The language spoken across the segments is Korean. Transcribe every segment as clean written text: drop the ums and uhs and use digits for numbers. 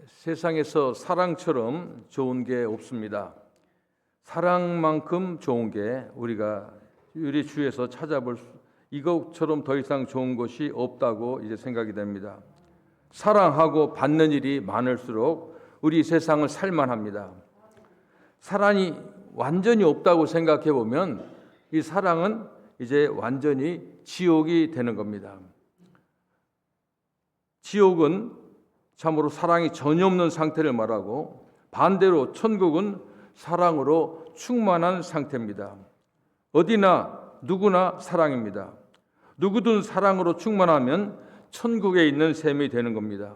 세상에서 사랑처럼 좋은 게 없습니다. 사랑만큼 좋은 게 우리 주위에서 찾아볼 이것처럼 더 이상 좋은 것이 없다고 이제 생각이 됩니다. 사랑하고 받는 일이 많을수록 우리 세상을 살만합니다. 사랑이 완전히 없다고 생각해 보면 이 사랑은 이제 완전히 지옥이 되는 겁니다. 지옥은 참으로 사랑이 전혀 없는 상태를 말하고, 반대로 천국은 사랑으로 충만한 상태입니다. 어디나 누구나 사랑입니다. 누구든 사랑으로 충만하면 천국에 있는 셈이 되는 겁니다.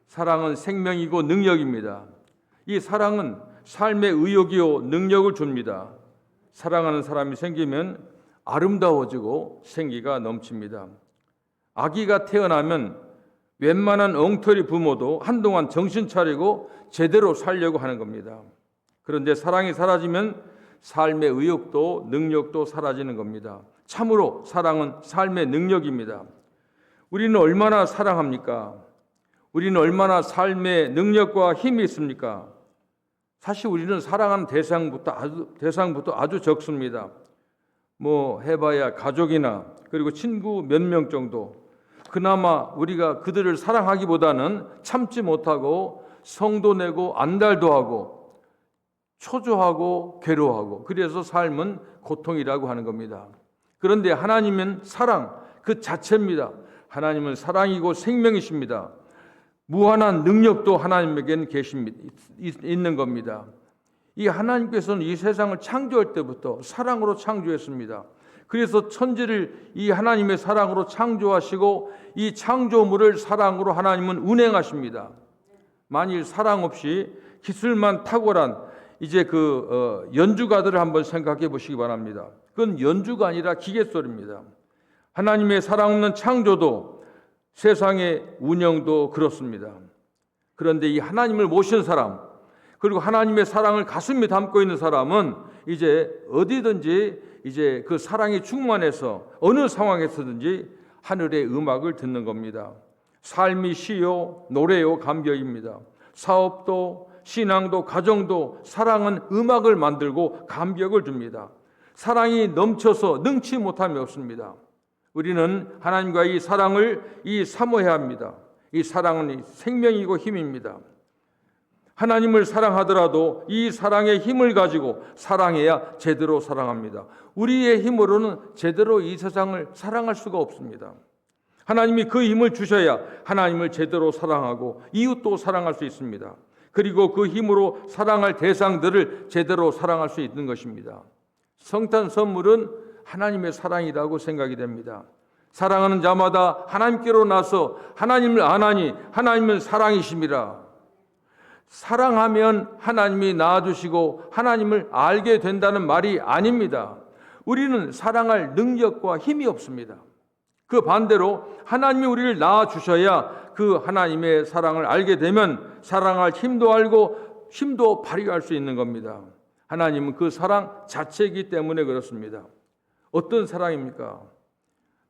사랑은 생명이고 능력입니다. 이 사랑은 삶의 의욕이요 능력을 줍니다. 사랑하는 사람이 생기면 아름다워지고 생기가 넘칩니다. 아기가 태어나면 웬만한 엉터리 부모도 한동안 정신 차리고 제대로 살려고 하는 겁니다. 그런데 사랑이 사라지면 삶의 의욕도 능력도 사라지는 겁니다. 참으로 사랑은 삶의 능력입니다. 우리는 얼마나 사랑합니까? 우리는 얼마나 삶의 능력과 힘이 있습니까? 사실 우리는 사랑하는 대상부터 아주 적습니다. 해봐야 가족이나 그리고 친구 몇 명 정도. 그나마 우리가 그들을 사랑하기보다는 참지 못하고 성도 내고 안달도 하고 초조하고 괴로워하고, 그래서 삶은 고통이라고 하는 겁니다. 그런데 하나님은 사랑 그 자체입니다. 하나님은 사랑이고 생명이십니다. 무한한 능력도 하나님에게는 있는 겁니다. 이 하나님께서는 이 세상을 창조할 때부터 사랑으로 창조했습니다. 그래서 천지를 이 하나님의 사랑으로 창조하시고 이 창조물을 사랑으로 하나님은 운행하십니다. 만일 사랑 없이 기술만 탁월한 연주가들을 한번 생각해 보시기 바랍니다. 그건 연주가 아니라 기계 소리입니다. 하나님의 사랑 없는 창조도 세상의 운영도 그렇습니다. 그런데 이 하나님을 모신 사람, 그리고 하나님의 사랑을 가슴에 담고 있는 사람은 이제 어디든지 이제 그 사랑이 충만해서 어느 상황에서든지 하늘의 음악을 듣는 겁니다. 삶이 시요, 노래요, 감격입니다. 사업도, 신앙도, 가정도 사랑은 음악을 만들고 감격을 줍니다. 사랑이 넘쳐서 능치 못함이 없습니다. 우리는 하나님과 이 사랑을 사모해야 합니다. 이 사랑은 생명이고 힘입니다. 하나님을 사랑하더라도 이 사랑의 힘을 가지고 사랑해야 제대로 사랑합니다. 우리의 힘으로는 제대로 이 세상을 사랑할 수가 없습니다. 하나님이 그 힘을 주셔야 하나님을 제대로 사랑하고 이웃도 사랑할 수 있습니다. 그리고 그 힘으로 사랑할 대상들을 제대로 사랑할 수 있는 것입니다. 성탄 선물은 하나님의 사랑이라고 생각이 됩니다. 사랑하는 자마다 하나님께로 나서 하나님을 아나니 하나님은 사랑이심이라. 사랑하면 하나님이 낳아주시고 하나님을 알게 된다는 말이 아닙니다. 우리는 사랑할 능력과 힘이 없습니다. 그 반대로 하나님이 우리를 낳아주셔야 그 하나님의 사랑을 알게 되면 사랑할 힘도 알고 힘도 발휘할 수 있는 겁니다. 하나님은 그 사랑 자체이기 때문에 그렇습니다. 어떤 사랑입니까?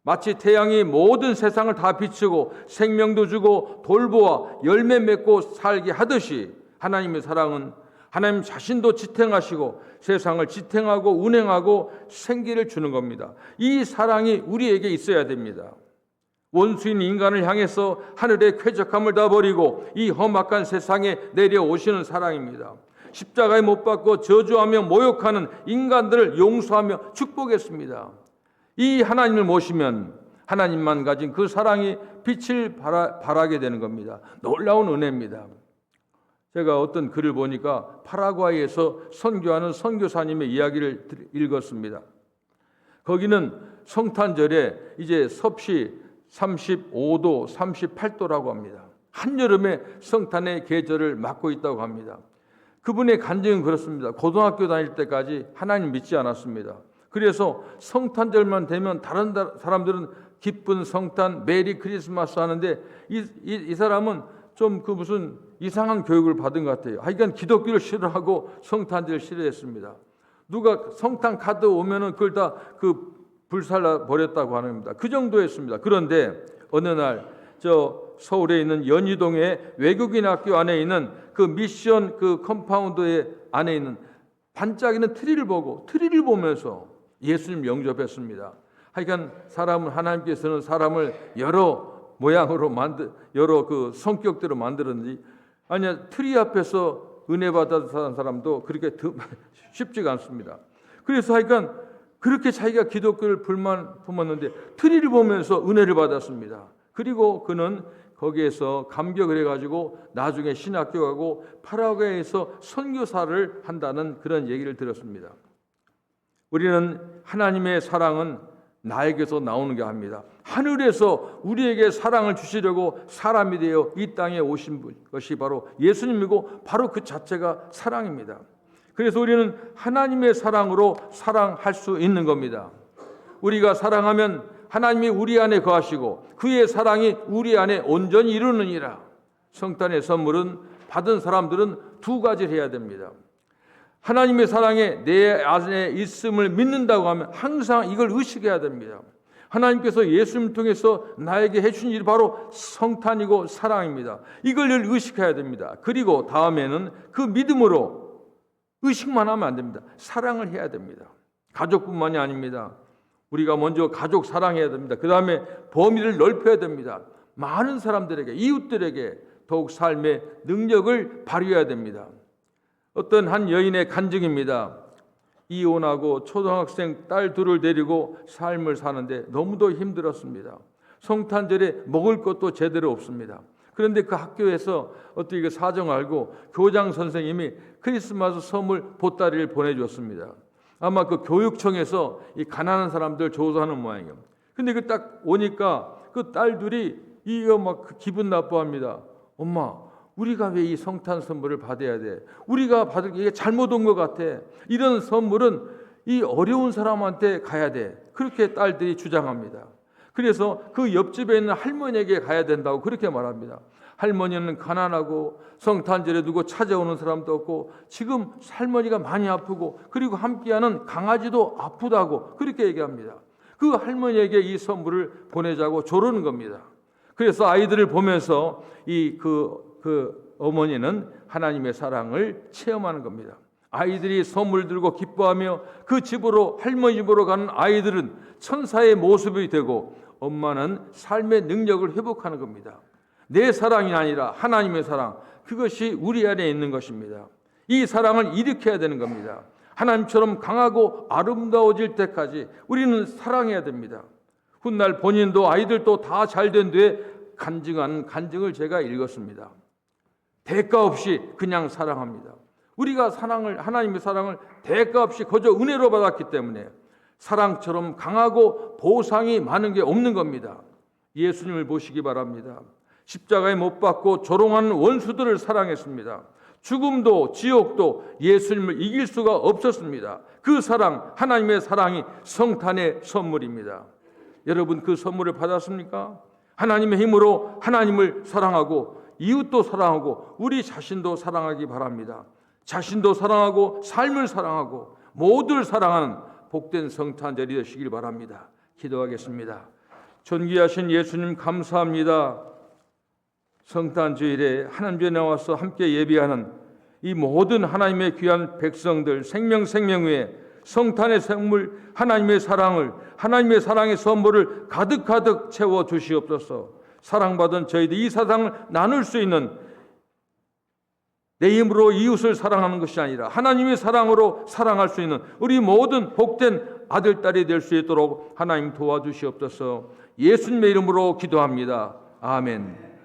마치 태양이 모든 세상을 다 비추고 생명도 주고 돌보아 열매 맺고 살게 하듯이 하나님의 사랑은 하나님 자신도 지탱하시고 세상을 지탱하고 운행하고 생기를 주는 겁니다. 이 사랑이 우리에게 있어야 됩니다. 원수인 인간을 향해서 하늘의 쾌적함을 다 버리고 이 험악한 세상에 내려오시는 사랑입니다. 십자가에 못 박고 저주하며 모욕하는 인간들을 용서하며 축복했습니다. 이 하나님을 모시면 하나님만 가진 그 사랑이 빛을 발하게 되는 겁니다. 놀라운 은혜입니다. 제가 어떤 글을 보니까 파라과이에서 선교하는 선교사님의 이야기를 읽었습니다. 거기는 성탄절에 이제 섭씨 35도, 38도라고 합니다. 한여름에 성탄의 계절을 맞고 있다고 합니다. 그분의 간증은 그렇습니다. 고등학교 다닐 때까지 하나님 믿지 않았습니다. 그래서 성탄절만 되면 다른 사람들은 기쁜 성탄, 메리 크리스마스 하는데 이 사람은 좀 무슨 이상한 교육을 받은 것 같아요. 하여간 기독교를 싫어하고 성탄절을 싫어했습니다. 누가 성탄 카드 오면은 그걸 다 불살라 버렸다고 하는 겁니다. 그 정도였습니다. 그런데 어느 날 서울에 있는 연희동의 외국인 학교 안에 있는 그 미션 그 컴파운드의 안에 있는 반짝이는 트리를 보면서 예수님 영접했습니다. 하여간 사람은 하나님께서는 사람을 여러 모양으로 여러 그 성격대로 만들었는지 아니야 트리 앞에서 은혜 받았던 사람도 그렇게 쉽지가 않습니다. 그래서 하여간 그렇게 자기가 기독교를 품었는데 트리를 보면서 은혜를 받았습니다. 그리고 그는 거기에서 감격을 해가지고 나중에 신학교 가고 파라과이에서 선교사를 한다는 그런 얘기를 들었습니다. 우리는 하나님의 사랑은 나에게서 나오는 게 합니다. 하늘에서 우리에게 사랑을 주시려고 사람이 되어 이 땅에 오신 것이 바로 예수님이고 바로 그 자체가 사랑입니다. 그래서 우리는 하나님의 사랑으로 사랑할 수 있는 겁니다. 우리가 사랑하면 하나님이 우리 안에 거하시고 그의 사랑이 우리 안에 온전히 이루느니라. 성탄의 선물은 받은 사람들은 두 가지를 해야 됩니다. 하나님의 사랑에 내 안에 있음을 믿는다고 하면 항상 이걸 의식해야 됩니다. 하나님께서 예수님 통해서 나에게 해주신 일이 바로 성탄이고 사랑입니다. 이걸 늘 의식해야 됩니다. 그리고 다음에는 그 믿음으로 의식만 하면 안 됩니다. 사랑을 해야 됩니다. 가족뿐만이 아닙니다. 우리가 먼저 가족 사랑해야 됩니다. 그 다음에 범위를 넓혀야 됩니다. 많은 사람들에게, 이웃들에게 더욱 삶의 능력을 발휘해야 됩니다. 어떤 한 여인의 간증입니다. 이혼하고 초등학생 딸 둘을 데리고 삶을 사는데 너무도 힘들었습니다. 성탄절에 먹을 것도 제대로 없습니다. 그런데 그 학교에서 어떻게 그 사정 알고 교장 선생님이 크리스마스 선물 보따리를 보내줬습니다. 아마 그 교육청에서 이 가난한 사람들 조사하는 모양이에요. 근데 그 딱 오니까 그 딸들이 이거 막 기분 나빠합니다. 엄마, 우리가 왜 이 성탄 선물을 받아야 돼? 우리가 받을 게 잘못 온 것 같아. 이런 선물은 이 어려운 사람한테 가야 돼. 그렇게 딸들이 주장합니다. 그래서 그 옆집에 있는 할머니에게 가야 된다고 그렇게 말합니다. 할머니는 가난하고 성탄절에 누구 찾아오는 사람도 없고 지금 할머니가 많이 아프고 그리고 함께하는 강아지도 아프다고 그렇게 얘기합니다. 그 할머니에게 이 선물을 보내자고 조르는 겁니다. 그래서 아이들을 보면서 그 어머니는 하나님의 사랑을 체험하는 겁니다. 아이들이 선물 들고 기뻐하며 그 집으로 할머니 집으로 가는 아이들은 천사의 모습이 되고 엄마는 삶의 능력을 회복하는 겁니다. 내 사랑이 아니라 하나님의 사랑, 그것이 우리 안에 있는 것입니다. 이 사랑을 일으켜야 되는 겁니다. 하나님처럼 강하고 아름다워질 때까지 우리는 사랑해야 됩니다. 훗날 본인도 아이들도 다 잘된 뒤에 간증한 간증을 제가 읽었습니다. 대가 없이 그냥 사랑합니다. 우리가 하나님의 사랑을 대가 없이 거저 은혜로 받았기 때문에 사랑처럼 강하고 보상이 많은 게 없는 겁니다. 예수님을 보시기 바랍니다. 십자가에 못 박고 조롱하는 원수들을 사랑했습니다. 죽음도 지옥도 예수님을 이길 수가 없었습니다. 그 사랑, 하나님의 사랑이 성탄의 선물입니다. 여러분 그 선물을 받았습니까? 하나님의 힘으로 하나님을 사랑하고 이웃도 사랑하고 우리 자신도 사랑하기 바랍니다. 자신도 사랑하고 삶을 사랑하고 모두를 사랑하는 복된 성탄절이 되시길 바랍니다. 기도하겠습니다. 존귀하신 예수님 감사합니다. 성탄주일에 하나님께 나와서 함께 예배하는 이 모든 하나님의 귀한 백성들 생명 위에 성탄의 선물 하나님의 사랑의 선물을 가득 채워 주시옵소서. 사랑받은 저희들 이 사랑을 나눌 수 있는 내 힘으로 이웃을 사랑하는 것이 아니라 하나님의 사랑으로 사랑할 수 있는 우리 모든 복된 아들, 딸이 될 수 있도록 하나님 도와주시옵소서. 예수님의 이름으로 기도합니다. 아멘.